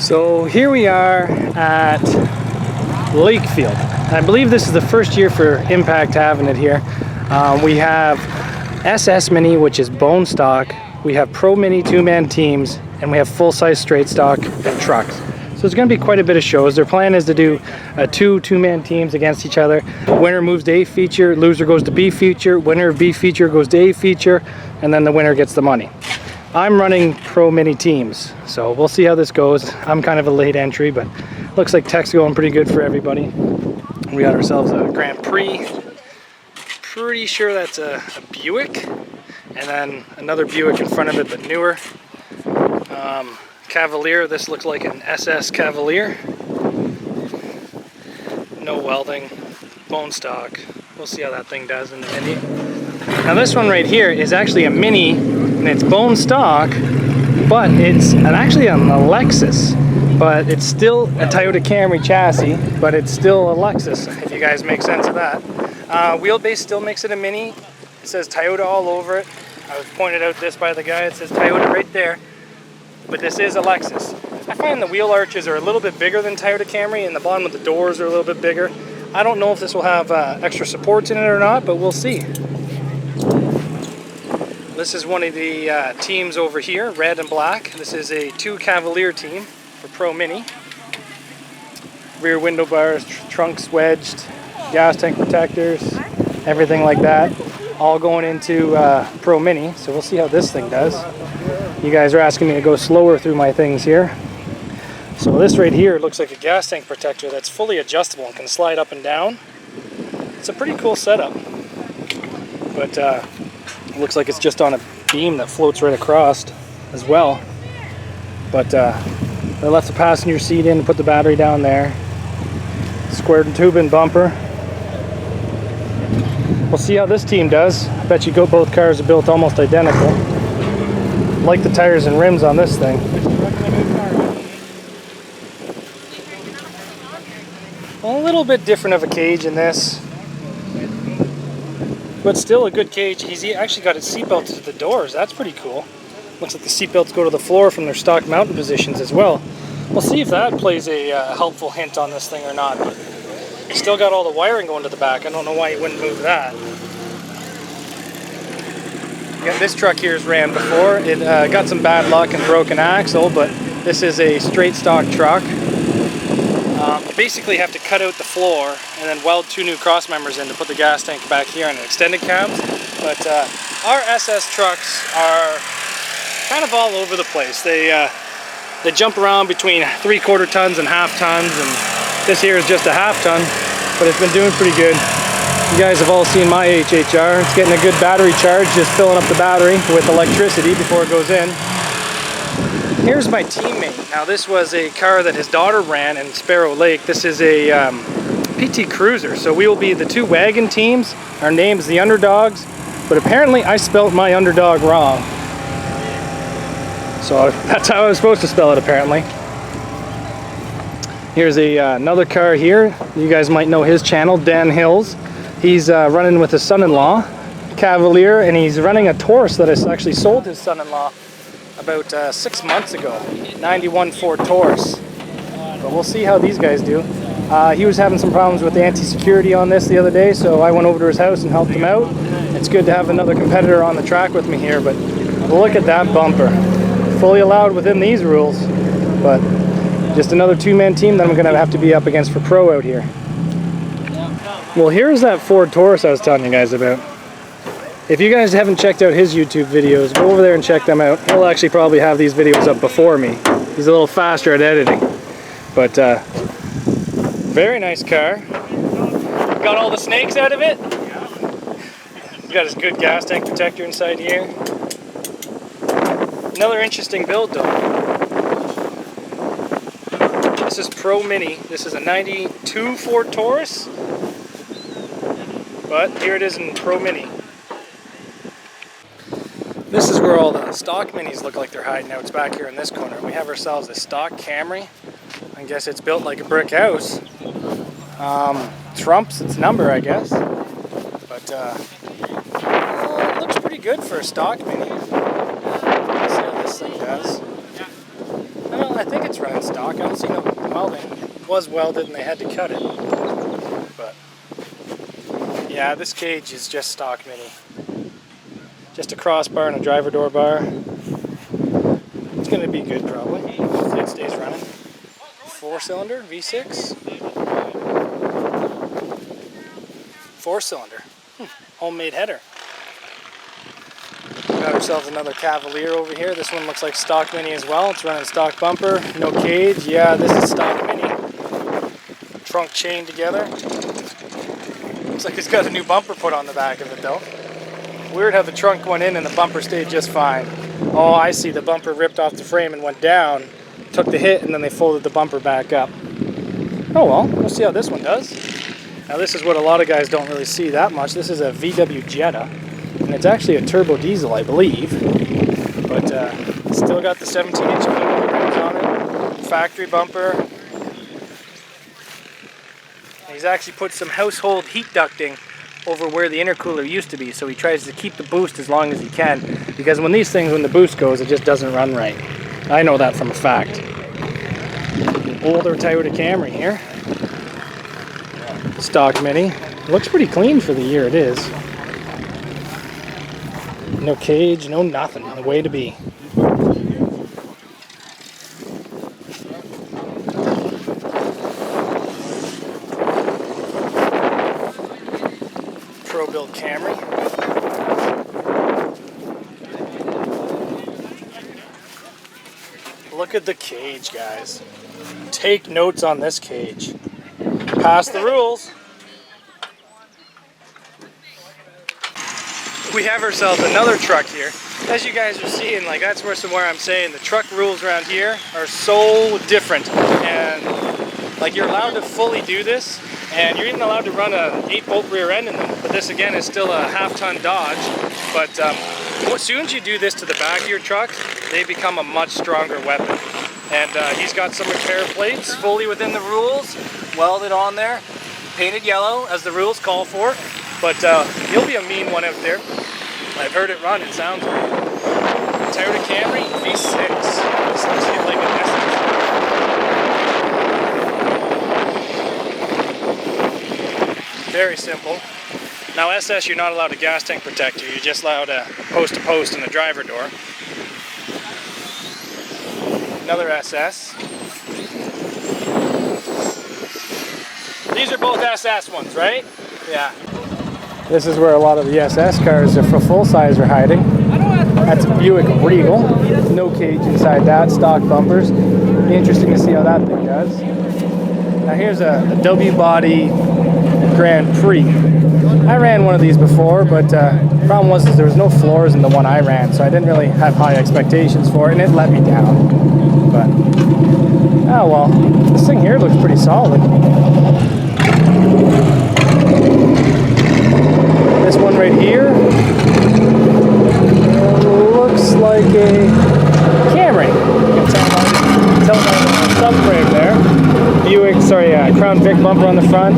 So here we are at Lakefeild. I believe this is the first year for Impact having it here. We have SS Mini, which is bone stock. We have Pro Mini two-man teams, and we have full-size straight stock and trucks. So there's going to be quite a bit of shows. Their plan is to do two-man teams against each other. Winner moves to A feature, loser goes to B feature, winner of B feature goes to A feature, and then the winner gets the money. I'm running Pro Mini teams, so we'll see how this goes. I'm kind of a late entry, but looks like tech's going pretty good for everybody. We got ourselves a Grand Prix. Pretty sure that's a Buick, and then another Buick in front of it, but newer. Cavalier, this looks like an SS Cavalier. No welding, bone stock. We'll see how that thing does in the Mini. Now this one right here is actually a Mini, and it's bone stock, but it's actually a Lexus, but it's still a Toyota Camry chassis, but it's still a Lexus, if you guys make sense of that. Wheelbase still makes it a Mini. It says Toyota all over it. I was pointed out this by the guy. It says Toyota right there, but this is a Lexus. I find the wheel arches are a little bit bigger than Toyota Camry, and the bottom of the doors are a little bit bigger. I don't know if this will have extra supports in it or not, but we'll see. This is one of the teams over here, red and black. This is a 2 Cavalier team for Pro Mini. Rear window bars, trunks wedged, gas tank protectors, everything like that. All going into Pro Mini, so we'll see how this thing does. You guys are asking me to go slower through my things here. So this right here looks like a gas tank protector that's fully adjustable and can slide up and down. It's a pretty cool setup. But it looks like it's just on a beam that floats right across as well. But they left the passenger seat in and put the battery down there. Squared tube and bumper. We'll see how this team does. I bet you both cars are built almost identical. Like the tires and rims on this thing. A little bit different of a cage in this, but still a good cage. He's actually got his seatbelt to the doors. That's pretty cool. Looks like the seatbelts go to the floor from their stock mounting positions as well. We'll see if that plays a helpful hint on this thing or not. But still got all the wiring going to the back. I don't know why you wouldn't move that. Yeah, this truck here has ran before. It got some bad luck and broken axle, but this is a straight stock truck. You basically have to cut out the floor and then weld 2 new cross members in to put the gas tank back here on an extended cabs. But our SS trucks are kind of all over the place. They jump around between 3/4 tons and half tons, and this here is just a half ton, but it's been doing pretty good. You guys have all seen my HHR. It's getting a good battery charge, just filling up the battery with electricity before it goes in. Here's my teammate. Now this was a car that his daughter ran in Sparrow Lake. This is a PT Cruiser, so we will be the 2 wagon teams. Our name's the Underdogs, but apparently I spelt my underdog wrong. So that's how I was supposed to spell it apparently. Here's another car here. You guys might know his channel, Dan Hills. He's running with his son-in-law, Cavalier, and he's running a Taurus that I actually sold his son-in-law about 6 months ago. 91 Ford Taurus. But we'll see how these guys do. He was having some problems with the anti-security on this the other day, so I went over to his house and helped him out. It's good to have another competitor on the track with me here, but look at that bumper. Fully allowed within these rules, but just another 2-man team that I'm going to have to be up against for Pro out here. Well, here's that Ford Taurus I was telling you guys about. If you guys haven't checked out his YouTube videos, go over there and check them out. He'll actually probably have these videos up before me. He's a little faster at editing. But, very nice car. Got all the snakes out of it. Got his good gas tank protector inside here. Another interesting build though. This is Pro Mini. This is a 92 Ford Taurus. But here it is in Pro Mini. This is where all the stock Minis look like they're hiding out. It's back here in this corner. We have ourselves a stock Camry. I guess it's built like a brick house. Trumps its number, I guess. But it looks pretty good for a stock Mini. Let's see how this thing does. I think it's running stock. I don't see no welding. It was welded and they had to cut it. But yeah, this cage is just stock mini. Just a crossbar and a driver door bar. It's going to be good probably. Hopefully it stays running. 4-cylinder V6. 4-cylinder. Homemade header. Got ourselves another Cavalier over here. This one looks like stock mini as well. It's running stock bumper, no cage. Yeah, this is stock mini. Trunk chained together. Looks like it's got a new bumper put on the back of it though. Weird how the trunk went in and the bumper stayed just fine. Oh, I see. The bumper ripped off the frame and went down. Took the hit and then they folded the bumper back up. Oh well, we'll see how this one does. Now this is what a lot of guys don't really see that much. This is a VW Jetta, and it's actually a turbo diesel, I believe. But still got the 17-inch aluminum rims on it, factory bumper. He's actually put some household heat ducting over where the intercooler used to be, so he tries to keep the boost as long as he can, because when these things, when the boost goes, it just doesn't run right. I know that from a fact. Older Toyota Camry here. Stock mini. Looks pretty clean for the year it is. No cage, no nothing. The way to be. Pro-built Camry. Look at the cage, guys. Take notes on this cage. Pass the rules. We have ourselves another truck here. As you guys are seeing, like that's where I'm saying the truck rules around here are so different. And like you're allowed to fully do this, and you're even allowed to run a 8-bolt rear end in them. But this again is still a half-ton Dodge. But as soon as you do this to the back of your truck, they become a much stronger weapon. And he's got some repair plates fully within the rules, welded on there, painted yellow as the rules call for. But he'll be a mean one out there. I've heard it run, it sounds great. Toyota Camry V6. This looks like an SS. Very simple. Now SS, you're not allowed a gas tank protector. You're just allowed a post-to-post and a driver door. Another SS. These are both SS ones, right? Yeah. This is where a lot of the SS cars for full size are hiding. That's a Buick Regal. No cage inside that. Stock bumpers. Be interesting to see how that thing does. Now here's a W-body Grand Prix. I ran one of these before, but the problem was there was no floors in the one I ran, so I didn't really have high expectations for it, and it let me down. But, oh well, this thing here looks pretty solid. This one right here looks like a Camry. You can tell by the subframe there. Buick, sorry, Crown Vic bumper on the front.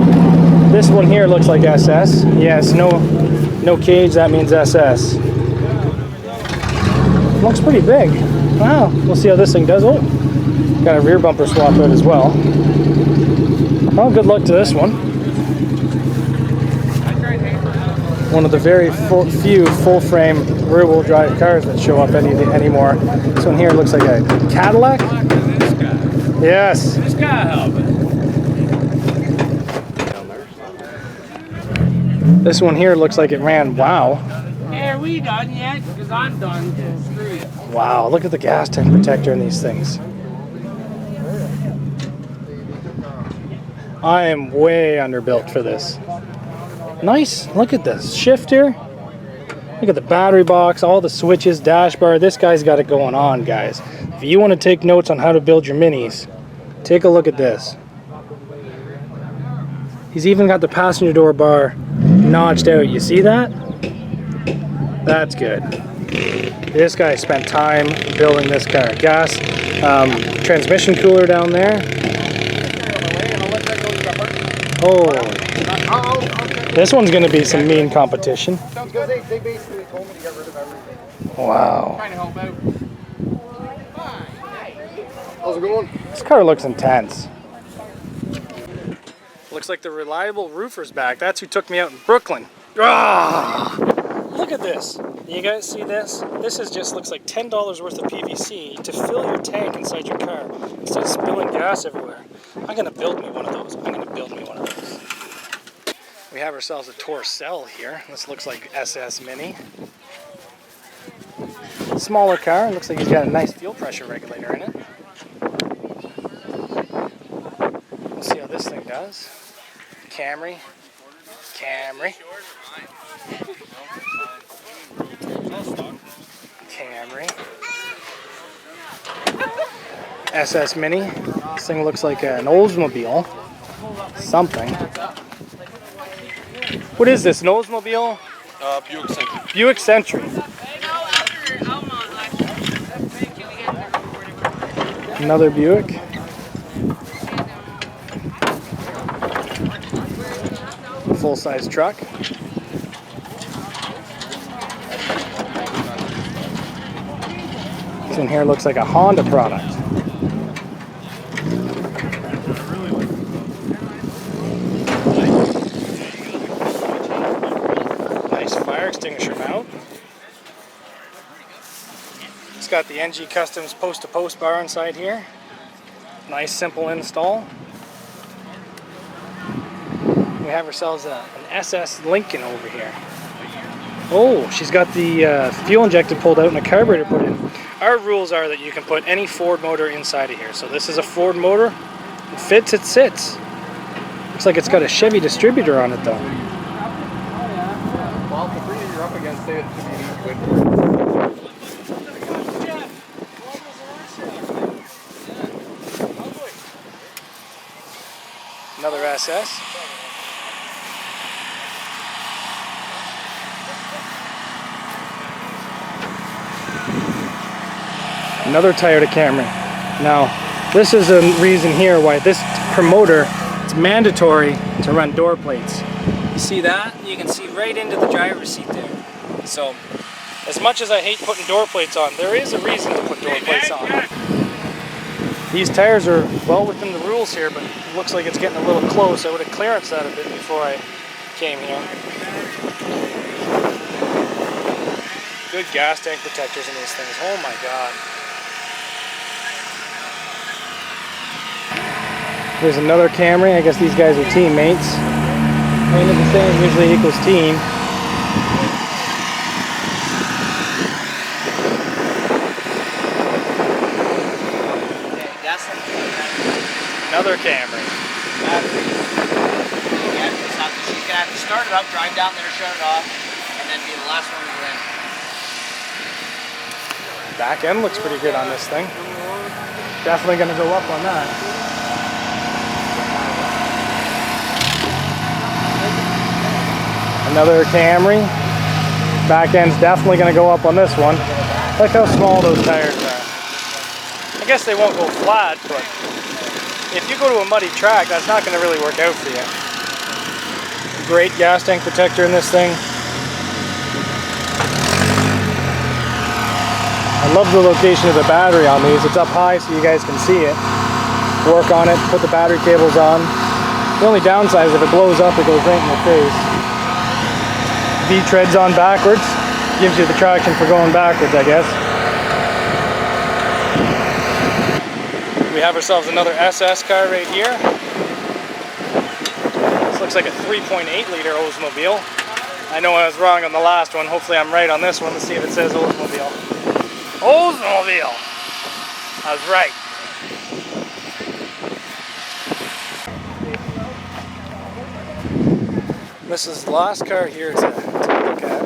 This one here looks like SS. Yes, no cage, that means SS. Looks pretty big. Wow, we'll see how this thing does. Oh, got a rear bumper swap out as well. Well, good luck to this one. One of the very few full-frame rear-wheel drive cars that show up anymore. This one here looks like a Cadillac. Yes. This guy help it. This one here looks like it ran. Wow. Hey, are we done yet? Because I'm done. Screw you. Wow, look at the gas tank protector in these things. I am way underbuilt for this. Nice, look at this shifter. Look at the battery box, all the switches, dash bar. This guy's got it going on, guys. If you want to take notes on how to build your minis, take a look at this. He's even got the passenger door bar notched out. You see that? That's good. This guy spent time building this car. Gas, transmission cooler down there. Oh, this one's going to be some mean competition. Sounds good. They basically told me to get rid of everything. Wow. Trying to help out. Those it going? This car looks intense. Looks like the reliable roofer's back. That's who took me out in Brooklyn. Ah! Look at this. You guys see this? This is just looks like $10 worth of PVC to fill your tank inside your car instead of spilling gas everywhere. I'm gonna build me one of those. We have ourselves a Torcell here. This looks like SS Mini. Smaller car. Looks like he's got a nice fuel pressure regulator in it. We'll see how this thing does. Camry. SS Mini. This thing looks like an Oldsmobile. Something. What is this? An Oldsmobile? Buick Century. Buick Century. Another Buick. Full-size truck. This in here looks like a Honda product. Nice fire extinguisher mount. It's got the NG Customs post-to-post bar inside here. Nice simple install. We have ourselves an SS Lincoln over here. Oh, she's got the fuel injector pulled out and a carburetor put in. Our rules are that you can put any Ford motor inside of here. So this is a Ford motor. It fits, it sits. Looks like it's got a Chevy distributor on it though. Well, the three you're up against, it should be an easy win for you. Another SS. Another Toyota Camry. Now, this is a reason here why this promoter, it's mandatory to run door plates. You see that? You can see right into the driver's seat there. So, as much as I hate putting door plates on, there is a reason to put door plates on. These tires are well within the rules here, but it looks like it's getting a little close. I would have clearanced that a bit before I came here. Good gas tank protectors in these things. Oh my god. There's another Camry. I guess these guys are teammates. Playing at the same usually equals team. Another Camry. You can have to start it up, drive down there, shut it off, and then be the last one to go in. Back end looks pretty good on this thing. Definitely going to go up on that. Another Camry. Back end's definitely going to go up on this one. Look how small those tires are. I guess they won't go flat, but if you go to a muddy track, that's not going to really work out for you. Great gas tank protector in this thing. I love the location of the battery on these. It's up high so you guys can see it. Work on it, put the battery cables on. The only downside is if it blows up, it goes right in your face. V-treads on backwards. Gives you the traction for going backwards, I guess. We have ourselves another SS car right here. This looks like a 3.8 liter Oldsmobile. I know I was wrong on the last one. Hopefully I'm right on this one. Let's see if it says Oldsmobile. Oldsmobile! I was right. This is the last car here to look at.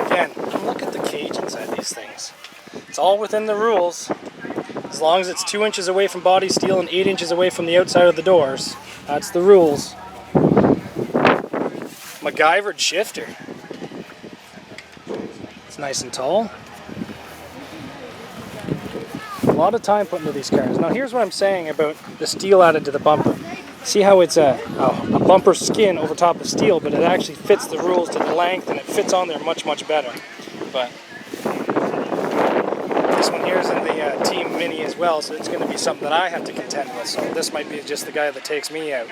Again, look at the cage inside these things. It's all within the rules. As long as it's 2 inches away from body steel and 8 inches away from the outside of the doors. That's the rules. MacGyvered shifter. It's nice and tall. A lot of time put into these cars. Now here's what I'm saying about the steel added to the bumper. See how it's a bumper skin over top of steel, but it actually fits the rules to the length and it fits on there much, much better. But This one here is in the Team Mini as well, so it's going to be something that I have to contend with. So this might be just the guy that takes me out.